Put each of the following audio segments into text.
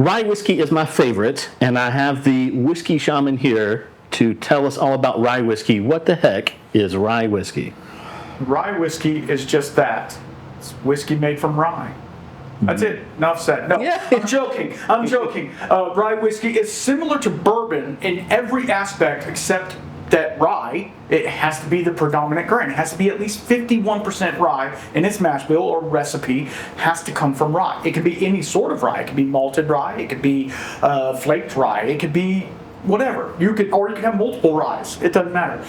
Rye whiskey is my favorite, and I have the Whiskey Shaman here to tell us all about rye whiskey. What the heck is rye whiskey? Rye whiskey is just that. It's whiskey made from rye. That's it. Enough said. No, Yeah. I'm joking. Rye whiskey is similar to bourbon in every aspect except that rye, it has to be the predominant grain. It has to be at least 51% rye in its mash bill or recipe has to come from rye. It could be any sort of rye. It could be malted rye. It could be flaked rye. It could be whatever. You could have multiple ryes. It doesn't matter.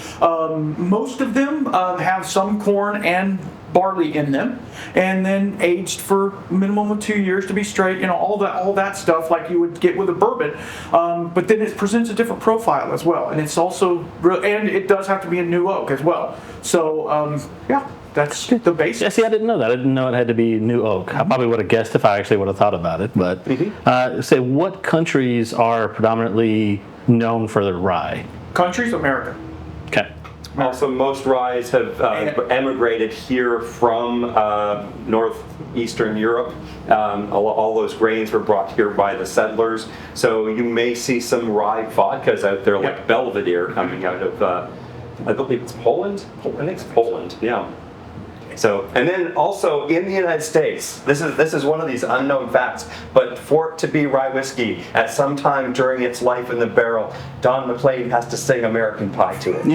Most of them have some corn and barley in them, and then aged for a minimum of 2 years to be straight. All that stuff like you would get with a bourbon. But then it presents a different profile as well, and it's also and it does have to be a new oak as well. So yeah. That's the basics. Yeah, see, I didn't know that. I didn't know it had to be new oak. I probably would have guessed if I actually would have thought about it. But say, what countries are predominantly known for their rye? Countries, America. Okay. Also, most ryes have emigrated here from northeastern Europe. All those grains were brought here by the settlers. So you may see some rye vodkas out there, like Belvedere, coming out of, I believe it's Poland. I think it's Poland. Yeah. So, and then also in the United States, this is one of these unknown facts, but for it to be rye whiskey, at some time during its life in the barrel, Don McLean has to sing American Pie to it.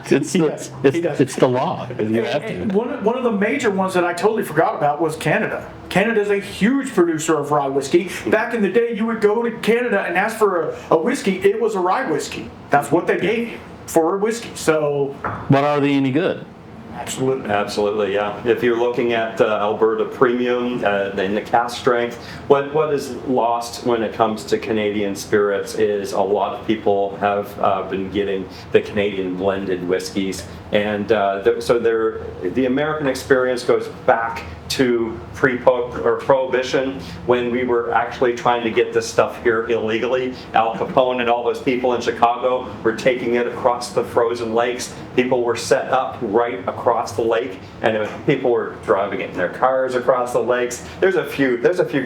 It's the law. You have to. One of the major ones that I totally forgot about was Canada. Canada is a huge producer of rye whiskey. Back in the day, you would go to Canada and ask for a whiskey. It was a rye whiskey. That's what they gave you for a whiskey. So, But are they any good? Absolutely, yeah. If you're looking at Alberta Premium in the cask strength, what is lost when it comes to Canadian spirits is a lot of people have been getting the Canadian blended whiskeys, and so the American experience goes back to Prohibition, when we were actually trying to get this stuff here illegally. Al Capone and all those people in Chicago were taking it across the frozen lakes. People were set up right across the lake, and people were driving it in their cars across the lakes. There's a few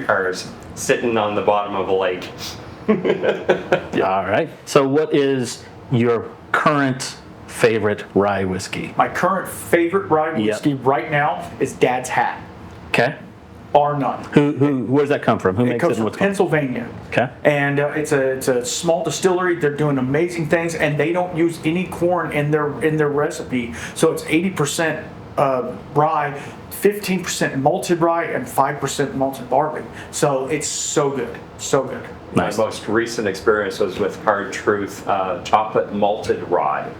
cars sitting on the bottom of a lake. All right. So what is your current favorite rye whiskey? My current favorite rye whiskey right now is Dad's Hat. Okay. Bar none. Where does that come from? Who It makes comes it? from Pennsylvania. Okay. And it's a small distillery. They're doing amazing things, and they don't use any corn in their recipe. So it's 80% rye, 15% malted rye, and 5% malted barley. So it's so good, so good. Nice. My most recent experience was with Hard Truth chocolate malted rye,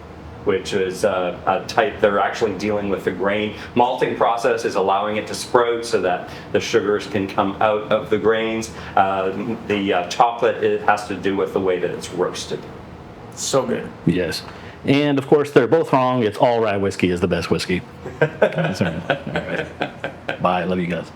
which is a type they're actually dealing with the grain. Malting process is allowing it to sprout so that the sugars can come out of the grains. The chocolate, it has to do with the way that it's roasted. So good. Yes. And of course, they're both wrong. It's all rye whiskey is the best whiskey. That's all right. All right. Bye. Love you guys.